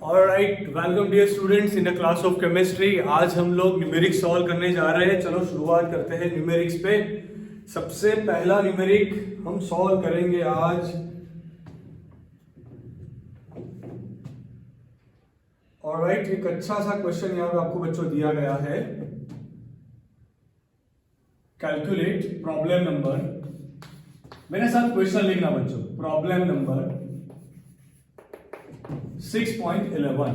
Alright, welcome dear students in the class of chemistry. आज हम लोग न्यूमेरिक्स सॉल्व करने जा रहे हैं। चलो शुरुआत करते हैं न्यूमेरिक्स पे। सबसे पहला न्यूमेरिक हम सॉल्व करेंगे आज। ऑलराइट, एक अच्छा सा क्वेश्चन यहाँ पे आपको बच्चों दिया गया है। कैलकुलेट प्रॉब्लम नंबर, मेरे साथ क्वेश्चन लिखना बच्चों। प्रॉब्लम नंबर 6.11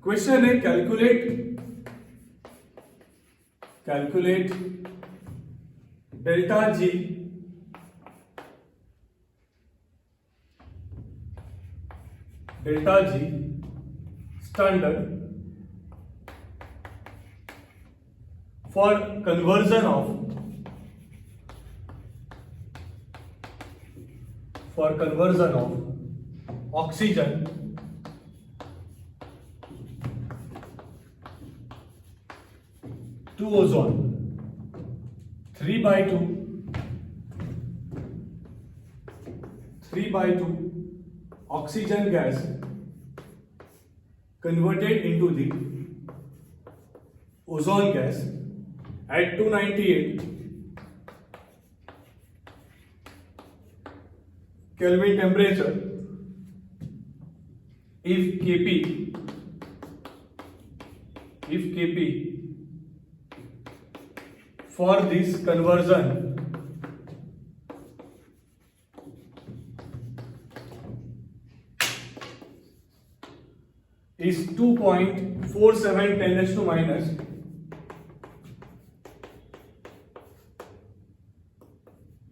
क्वेश्चन है calculate delta G standard for conversion of oxygen to ozone 3/2 oxygen gas converted into the ozone gas at 298 Kelvin temperature if Kp for this conversion is 2.47 10 to minus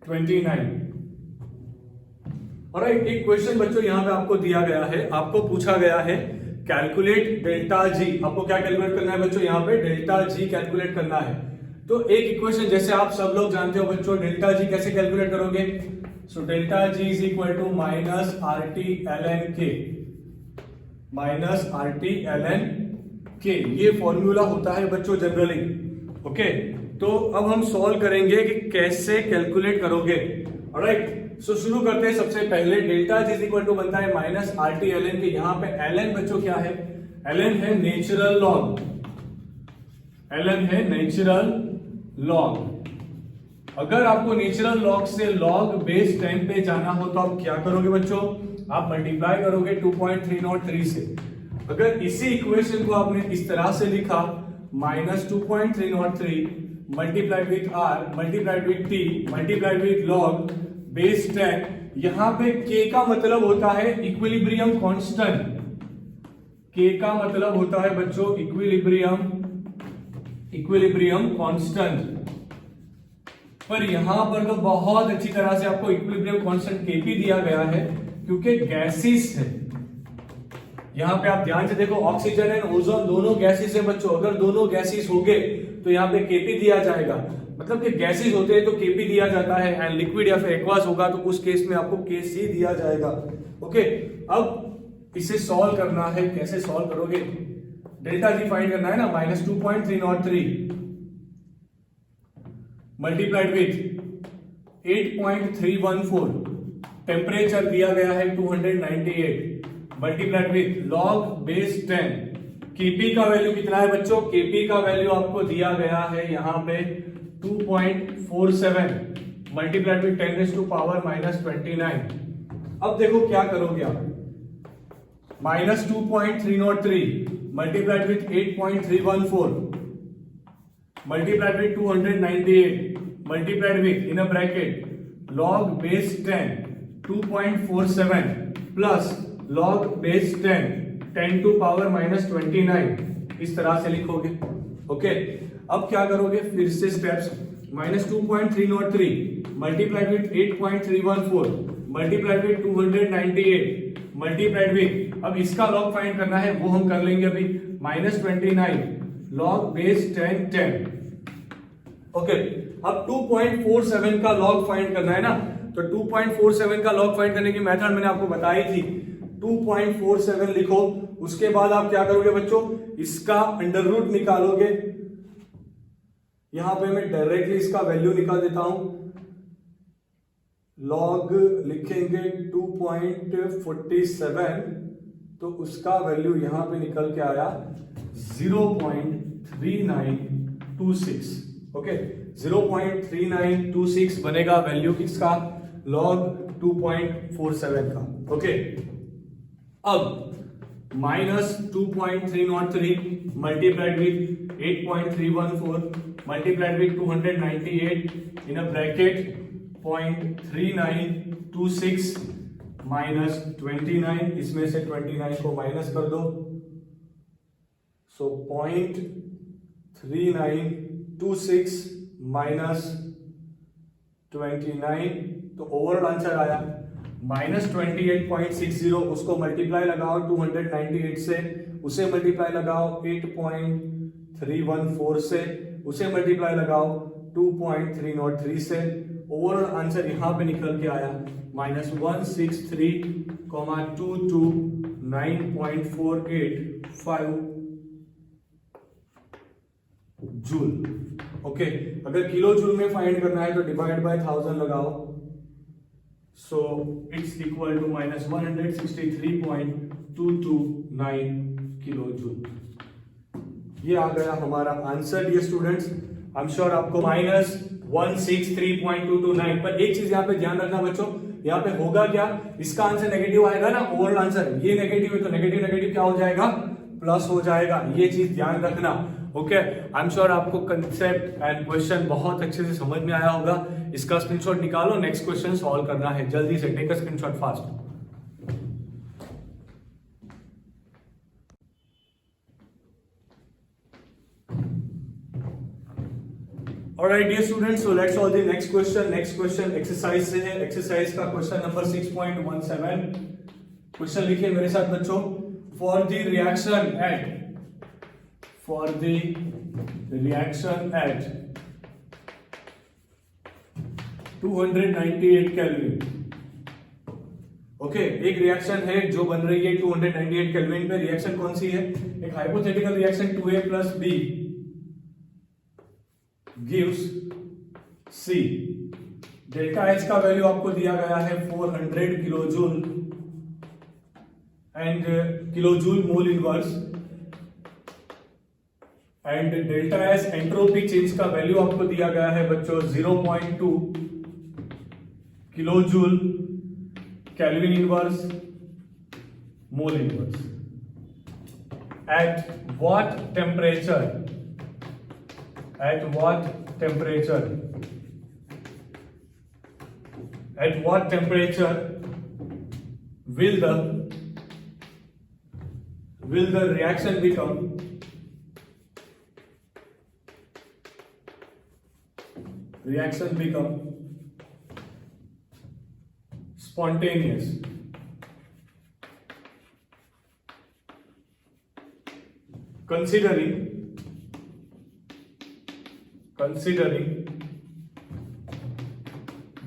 29। और एक question बच्चों यहां पे आपको दिया गया है, आपको पूछा गया है कैलकुलेट डेल्टा जी। आपको क्या कैलकुलेट करना है बच्चों? यहाँ पे डेल्टा जी कैलकुलेट करना है। तो एक इक्वेशन जैसे आप सब लोग जानते हो बच्चों, डेल्टा जी कैसे कैलकुलेट करोगे? So delta G is equal to minus R T L N K. ये फॉर्मूला होता है बच्चों जनरली। ओके, तो अब हम सॉल्व करेंगे कि कैसे कैलकुलेट करोगे। ऑलराइट, सो शुरू करते हैं। सबसे पहले delta G is equal to बनता है minus R T L N K. यहाँ पे एल एन बच्चों क्या है? एल एन है नेचुरल लॉग। अगर आपको नेचुरल लॉग से लॉग बेस 10 पे जाना हो तो आप क्या करोगे बच्चों? आप मल्टीप्लाई करोगे 2.303 से। अगर इसी इक्वेशन को आपने इस तरह से लिखा minus 2.303 multiplied with R multiplied with T multiplied with log base 10, यहां पे k का मतलब होता है इक्विलिब्रियम कांस्टेंट। k का मतलब होता है बच्चों इक्विलिब्रियम कांस्टेंट। पर यहां पर तो बहुत अच्छी तरह से आपको इक्विलिब्रियम कांस्टेंट kp दिया गया है क्योंकि गैसेस है। यहां पे आप ध्यान से देखो, ऑक्सीजन एंड ओजोन दोनों गैसेस है बच्चों। अगर दोनों गैसेस हो गए तो यहाँ पे kp दिया जाएगा। मतलब कि गैसेस होते हैं तो kp दिया जाता है, एंड लिक्विड या फिर एक्वास होगा तो उस केस में आपको kc दिया जाएगा। ओके, अब इसे सॉल्व करना है। कैसे सॉल्व करोगे? डेल्टा जी फाइंड करना है ना। माइनस 2.303 मल्टीप्लाइड विथ 8.314, टेम्परेचर दिया गया है 298 multiplied with log base 10। kp का वैल्यू कितना है बच्चों? kp का वैल्यू आपको दिया गया है यहाँ पे 2.47 multiplied with 10 to power minus 29। अब देखो क्या करोगे आप? Minus 2.303 multiplied with 8.314 multiplied with 298 multiplied with in a bracket log base 10 2.47 plus log base 10 to power minus 29, इस तरह से लिखोगे। ओके, अब क्या करोगे? फिर से steps. Minus 2.303 multiplied with 8.314 multiplied with 298 multiplied with, अब इसका लॉग फाइंड करना है, वो हम कर लेंगे अभी। Minus 29 log base 10। ओके, अब 2.47 का लॉग फाइंड करना है ना। तो 2.47 का लॉग फाइंड करने की मेथड मैंने आपको बताई थी। 2.47 लिखो, उसके बाद आप क्या करोगे बच्चों? इसका अंडर रूट निकालोगे। यहां पे मैं डायरेक्टली इसका वैल्यू निकाल देता हूं। लॉग लिखेंगे 2.47 तो उसका वैल्यू यहां पे निकल के आया 0.3926। ओके, 0.3926 बनेगा वैल्यू किसका, log 2.47 का। ओके, अब -2.303 multiplied with 8.314 multiplied with 298 in a bracket 0.3926 minus 29, इसमें से 29 को माइनस कर दो, सो 0.3926 माइनस 29, तो ओवरऑल आंसर आया -28.60। उसको मल्टीप्लाई लगाओ 298 से, उसे मल्टीप्लाई लगाओ 8.314 से, उसे मल्टीप्लाई लगाओ 2.303 से, ओवरऑल आंसर यहां पे निकल के आया -163,229.485 जूल। ओके, अगर किलो जूल में फाइंड करना है तो डिवाइड बाय 1000 लगाओ, so it's equal to -163.229 kilo joule. ये आ गया हमारा आंसर। ये स्टूडेंट्स, आई एम श्योर आपको -163.229, पर एक चीज यहाँ पे ध्यान रखना बच्चों, यहाँ पे होगा क्या, इसका आंसर नेगेटिव आएगा ना, ओवरऑल आंसर ये नेगेटिव है तो नेगेटिव नेगेटिव क्या हो जाएगा, प्लस हो जाएगा। ये चीज ध्यान रखना। ओके, आई एम श्योर आपको कंसेप्ट एंड क्वेश्चन बहुत अच्छे से समझ में आया होगा। इसका स्क्रीनशॉट निकालो, नेक्स्ट क्वेश्चन सॉल्व करना है, जल्दी से take a screenshot fast. Alright dear students, so let's solve the next question. Next question exercise से है, एक्सरसाइज का क्वेश्चन नंबर 6.17। क्वेश्चन लिखिए मेरे साथ बच्चों। For the reaction at 298 kelvin. Okay, एक रिएक्शन है जो बन रही है 298 केल्विन पे। रिएक्शन कौन सी है, एक hypothetical reaction 2A plus B gives C। Delta H का वैल्यू आपको दिया गया है 400 kilojoule and kilojoule mole inverse, and delta S entropy change का वैल्यू आपको दिया गया है बच्चों 0.2 kilojoule kelvin inverse mole inverse. At what temperature will the reaction become spontaneous? Considering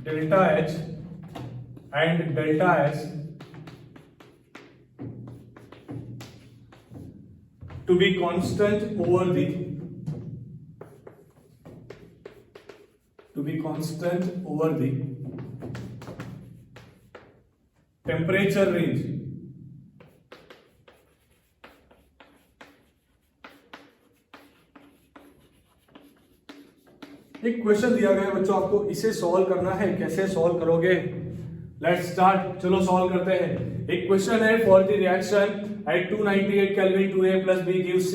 delta H and delta S to be constant over the temperature range एक question दिया गया है बच्चों, आपको इसे सॉल्व करना है। कैसे सॉल्व करोगे, लेट्स स्टार्ट, चलो सॉल्व करते हैं। एक क्वेश्चन है for the reaction at 298 kelvin 2A plus B gives C।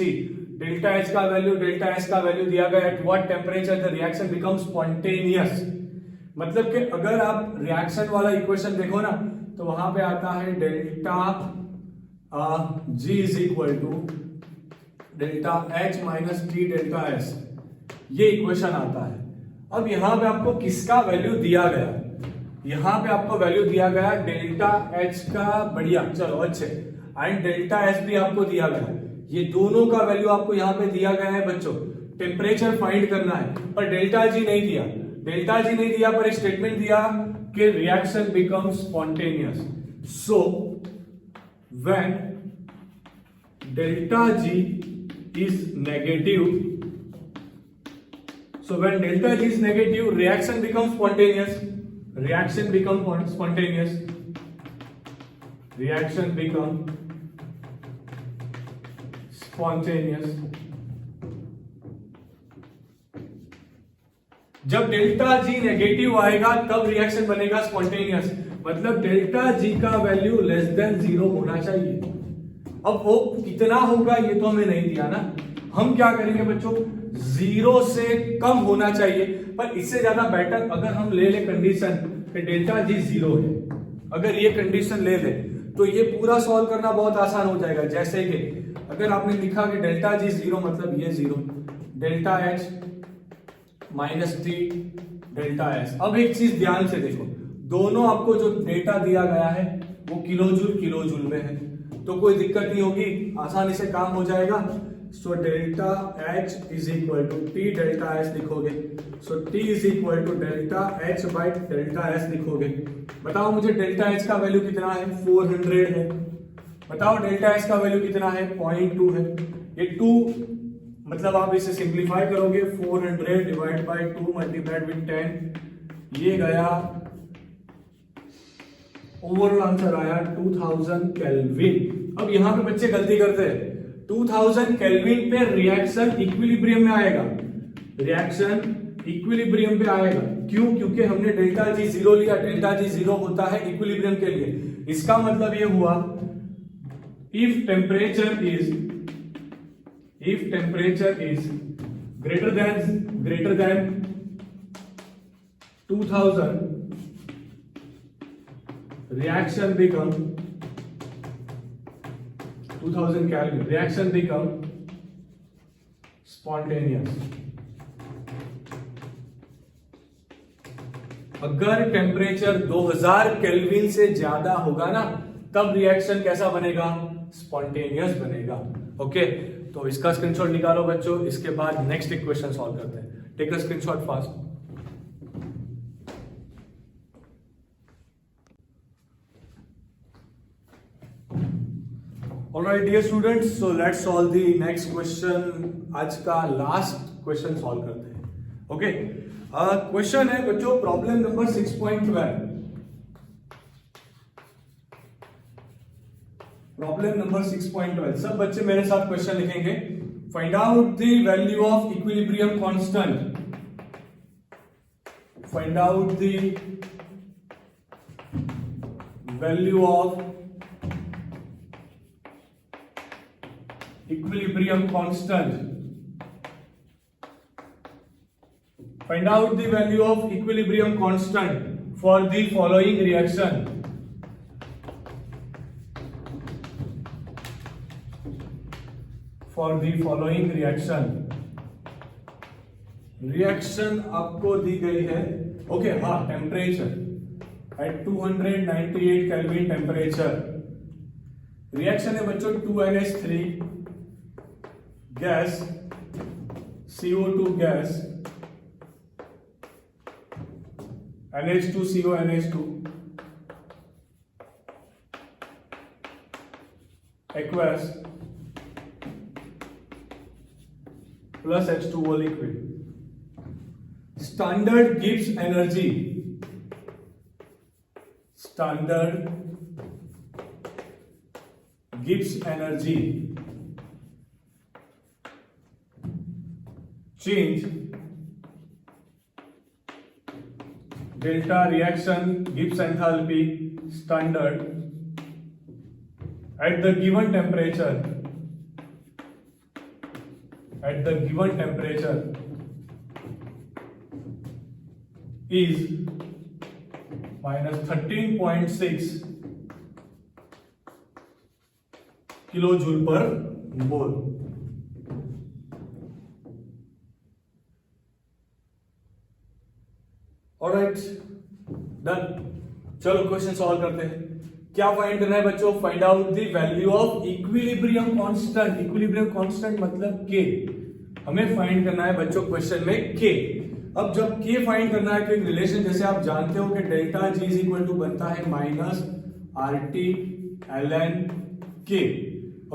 Delta H का वैल्यू, डेल्टा S का वैल्यू दिया गया, at what temperature the reaction becomes spontaneous. मतलब कि अगर आप रिएक्शन वाला इक्वेशन देखो ना, तो वहां पे आता है delta G is equal to delta H minus T delta S, ये इक्वेशन आता है। अब यहां पे आपको किसका वैल्यू दिया गया, यहां पे आपको वैल्यू दिया गया डेल्टा H का, बढ़िया, चलो अच्छे, एंड डेल्टा S भी आपको दिया गया। ये दोनों का वैल्यू आपको यहां पे दिया गया है बच्चों। टेम्परेचर फाइंड करना है, पर डेल्टा G नहीं दिया, पर एक स्टेटमेंट दिया कि reaction becomes spontaneous. So when delta G is negative, so when delta G is negative, reaction becomes spontaneous, reaction become spontaneous. जब डेल्टा जी नेगेटिव आएगा तब रिएक्शन बनेगा स्पॉन्टेनियस, मतलब डेल्टा जी का वैल्यू लेस देन 0 होना चाहिए। अब वो कितना होगा ये तो हमें नहीं दिया ना, हम क्या करेंगे बच्चों, 0 से कम होना चाहिए, पर इससे ज्यादा बेटर अगर हम ले ले कंडीशन कि डेल्टा जी 0 है, अगर ये कंडीशन ले ले तो ये पूरा सॉल्व करना बहुत आसान हो जाएगा। जैसे कि अगर आपने लिखा कि डेल्टा जी 0 मतलब ये 0, delta H minus T delta S. अब एक चीज ध्यान से देखो, दोनों आपको जो डेटा दिया गया है वो किलोजूल में है, तो कोई दिक्कत नहीं होगी, आसानी से काम हो जाएगा। So delta H is equal to T delta S लिखोगे, so T is equal to delta H by delta S लिखोगे। बताओ मुझे डेल्टा एच का वैल्यू कितना है, 400 है। बताओ डेल्टा एस का वैल्यू कितना है, 0.2 है। ये 2 मतलब आप इसे सिंप्लीफाई करोगे, 400 डिवाइड बाई 2 मल्टीप्लाइड विद 10, ये गया ओवरऑल आंसर आया 2000 केल्विन। अब यहां पे बच्चे गलती करते हैं, 2000 केल्विन पे रिएक्शन इक्विलिब्रियम में आएगा, रिएक्शन इक्विलिब्रियम पे आएगा। क्यों? क्योंकि हमने डेल्टा जी 0 लिया, डेल्टा जी 0 होता है इक्विलिब्रियम के लिए। इसका मतलब ये हुआ if temperature is greater than 2000, reaction become 2000 Kelvin, reaction become spontaneous। अगर टेम्परेचर 2000 केल्विन से ज्यादा होगा ना तब रिएक्शन कैसा बनेगा, स्पॉन्टेनियस बनेगा। ओके, तो इसका स्क्रीनशॉट निकालो बच्चों, इसके बाद नेक्स्ट इक्वेशन सॉल्व करते हैं। Take a screenshot fast. Alright dear students, so let's solve the next question। आज का लास्ट क्वेश्चन सॉल्व करते हैं। ओके, क्वेश्चन है बच्चों प्रॉब्लम नंबर 6.12। प्रॉब्लम नंबर 6.12, सब बच्चे मेरे साथ क्वेश्चन लिखेंगे। Find out the value of equilibrium constant, find out the value of equilibrium constant, find out the value of equilibrium constant for the following reaction। for the following reaction, reaction आपको दी गई है। Okay, हाँ, temperature at 298 kelvin temperature, reaction है बच्चों 2NH3 gas, CO2 gas, NH2CO NH2, aqueous plus H2O liquid। Standard gives energy, standard gives energy, change delta reaction gives enthalpy standard at the given temperature, at the given temperature is minus 13.6 kilojoule per mole। Alright, done. चलो question solve करते हैं। क्या find करना है बच्चों, find out the value of equilibrium constant. Equilibrium constant मतलब के, हमें फाइंड करना है बच्चों क्वेश्चन में के। अब जब के फाइंड करना है तो एक रिलेशन जैसे आप जानते हो कि delta G is equal to बनता है माइनस RT ln के।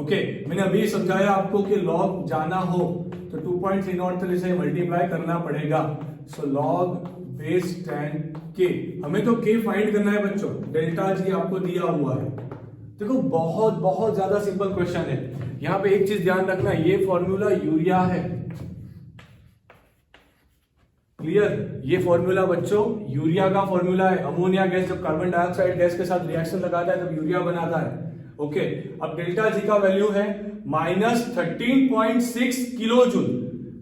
ओके, मैंने अभी समझाया आपको कि लॉग जाना हो तो 2.30 से मल्टीप्लाई करना पड़ेगा। सो लॉग बेस 10 के, हमें तो के फाइंड करना है बच्चों, डेल्टा जी आपको दिया हुआ है। देखो बहुत बहुत ज्यादा सिंपल क्वेश्चन है। यहाँ पे एक चीज ध्यान रखना, ये फॉर्मूला यूरिया है, क्लियर। ये फॉर्मूला बच्चों यूरिया का फॉर्मूला है। अमोनिया गैस जब कार्बन डाइऑक्साइड गैस के साथ रिएक्शन लगाता है तब यूरिया बनाता है। ओके, अब डेल्टा जी का वैल्यू है -13.6 किलो जूल,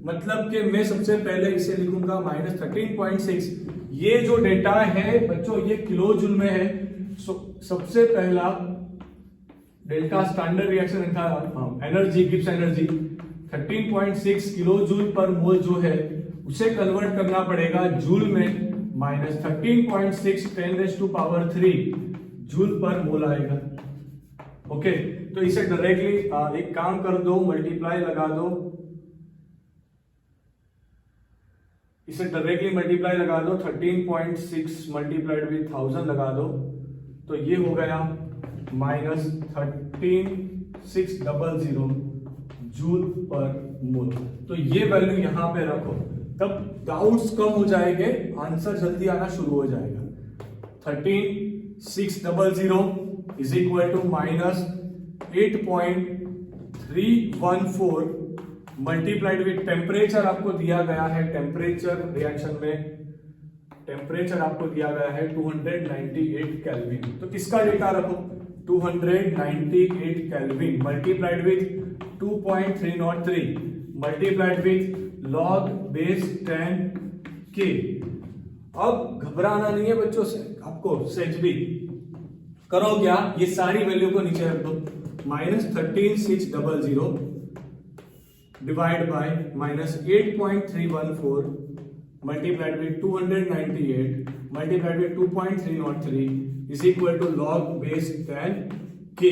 मतलब कि मैं सबसे पहले इसे लिखूंगा -13.6। ये जो डेटा है बच्चों ये किलो जूल में है। सबसे पहला डेल्टा स्टैंडर्ड रिएक्शन था, energy Gibbs energy 13.6 kilo joule per mole जो है उसे कन्वर्ट करना पड़ेगा जूल में, -13.6 10⁻³ जूल पर मोल आएगा। ओके, तो इसे डायरेक्टली एक काम कर दो, मल्टीप्लाई लगा दो, इसे डायरेक्टली मल्टीप्लाई लगा दो, 13.6 मल्टीप्लाइड विथ 1000 लगा दो, तो ये हो गया -13,600 जूल पर मोल। तो ये वैल्यू यहां पे रखो, तब डाउट्स कम हो जाएंगे, आंसर जल्दी आना शुरू हो जाएगा। 13,600 is equal to -8.314 multiplied with temperature आपको दिया गया है, टेम्परेचर रिएक्शन में टेम्परेचर आपको दिया गया है 298 केल्विन। तो इसका डेटा रखो 298 kelvin multiplied with 2.303 multiplied with log base 10 K. अब घबराना नहीं है बच्चों से, आपको सेज भी करो क्या, ये सारी वैल्यू को नीचे रख दो, -13,600 divide by -8.314 multiplied with 298 multiplied with 2.303 is equal to log base 10 K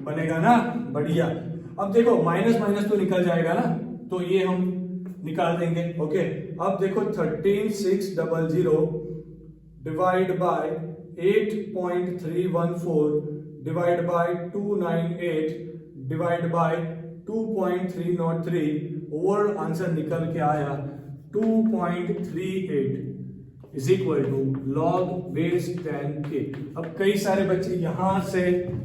बनेगा ना। बढ़िया, अब देखो माइनस माइनस तो निकल जाएगा ना, तो ये हम निकाल देंगे। ओके, अब देखो 13,600 divide by 8.314 divide by 298 divide by 2.303 overall answer निकल के आया 2.38 is equal to log base 10 K. अब कई सारे बच्चे यहां से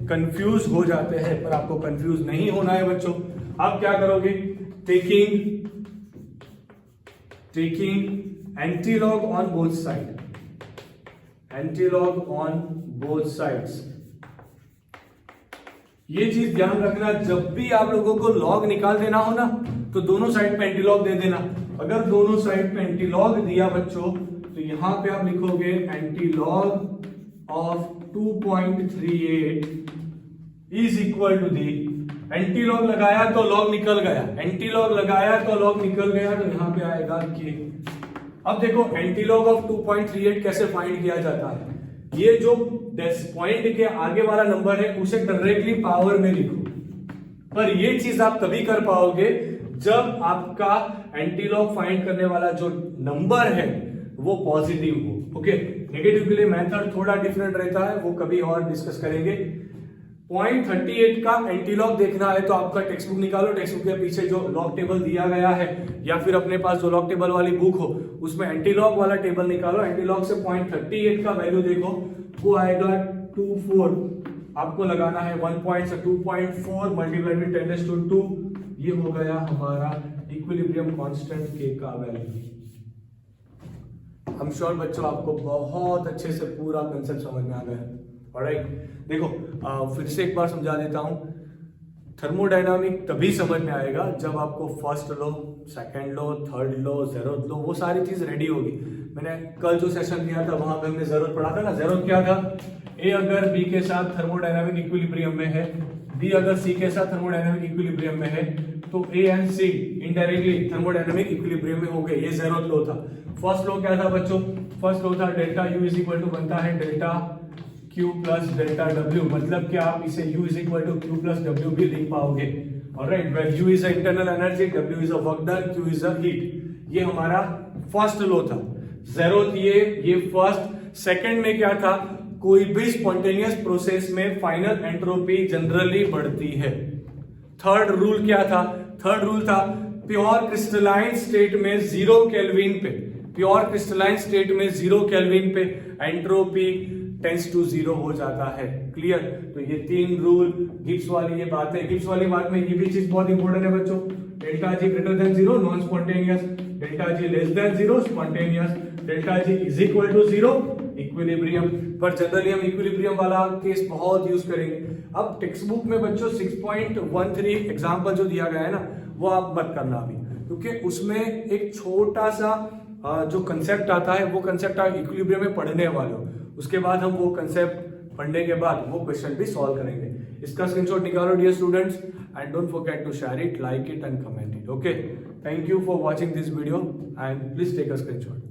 कंफ्यूज हो जाते हैं, पर आपको कंफ्यूज नहीं होना है बच्चों। आप क्या करोगे, taking antilog on both sides। ये चीज ध्यान रखना, जब भी आप लोगों को लॉग निकाल देना हो ना तो दोनों साइड पे एंटीलॉग दे देना। अगर दोनों साइड पे एंटीलॉग दिया बच्चों तो यहां पे आप लिखोगे antilog of 2.38 is equal to दी, एंटीलॉग लगाया तो लॉग निकल गया, एंटीलॉग लगाया तो लॉग निकल गया, तो यहां पे आएगा के। अब देखो एंटीलॉग ऑफ 2.38 कैसे फाइंड किया जाता है, ये जो पॉइंट के आगे वाला नंबर है उसे डायरेक्टली पावर में लिखो। पर ये चीज आप तभी कर पाओगे जब आपका एंटीलॉग फाइंड करने वाला जो नंबर है वो पॉजिटिव हो। ओके, नेगेटिव के लिए मेथड थोड़ा डिफरेंट रहता है, वो कभी और डिस्कस करेंगे। 0.38 का एंटीलॉग देखना है तो आपका टेक्स्ट बुक निकालो, टेक्स्ट बुक के पीछे जो लॉग टेबल दिया गया है या फिर अपने पास जो लॉग टेबल वाली बुक हो उसमें एंटीलॉग वाला टेबल निकालो, एंटीलॉग से 0.38 का वैल्यू देखो, वो आएगा 24, आपको लगाना है 2.4 मल्टीप्लाइड विद 10⁻², ये हो गया हमारा इक्विलिब्रियम कांस्टेंट के का वैल्यू। हम श्योर बच्चों आपको बहुत अच्छे से पूरा कंसेप्ट समझ में आ गया। ऑलराइट, देखो फिर से एक बार समझा देता हूं। थर्मोडायनामिक तभी समझ में आएगा जब आपको फर्स्ट लो, सेकंड लो, थर्ड लो, जेरोथ लो, वो सारी चीज रेडी होगी। मैंने कल जो सेशन दिया था वहां पे हमने जेरोथ पढ़ा था ना। जेरोथ क्या था, ए अगर बी के साथ थर्मोडायनामिक इक्विलिब्रियम में है, बी अगर सी के साथ थर्मोडायनामिक इक्विलिब्रियम में है, तो A and C indirectly thermodynamic equilibrium में हो गए। ये जेरोथ लो था। फर्स्ट लो क्या था बच्चों, फर्स्ट लो था delta U is equal to बनता है delta Q plus delta W, मतलब कि आप इसे U is equal to Q plus W भी लिख पाओगे। Alright, where U is internal energy, W is a work done, Q is a heat. ये हमारा फर्स्ट लो था। जेरोथ ये फर्स्ट। सेकंड में क्या था, कोई भी स्पॉन्टेनियस प्रोसेस में फाइनल एंट्रोपी जनरली बढ़ती है। थर्ड रूल क्या था, थर्ड रूल था प्योर क्रिस्टलाइन स्टेट में 0 केल्विन पे, प्योर क्रिस्टलाइन स्टेट में 0 केल्विन पे एंट्रोपी टेंस टू 0 हो जाता है। क्लियर? तो ये 3 रूल, गिब्स वाली ये बात है। गिब्स वाली बात में ये भी चीज बहुत इंपॉर्टेंट है बच्चों, delta G greater than 0 non spontaneous, delta G less than 0 spontaneous, delta G is equal to 0 equilibrium. पर जनरली हम इक्विलिब्रियम वाला केस बहुत यूज करेंगे। अब टेक्स्ट बुक में बच्चों 6.13 एग्जाम्पल जो दिया गया है ना, वो आप मत करना अभी, क्योंकि उसमें एक छोटा सा जो कंसेप्ट आता है, वो कंसेप्ट आप इक्विलिब्रियम में पढ़ने वाले हो। उसके बाद हम वो कंसेप्ट पढ़ने के बाद वो क्वेश्चन भी सॉल्व करेंगे। इसका स्क्रीनशॉट निकालो dear students, and don't forget to share it, like it and comment it. Okay, thank you for watching this video and please take a screenshot.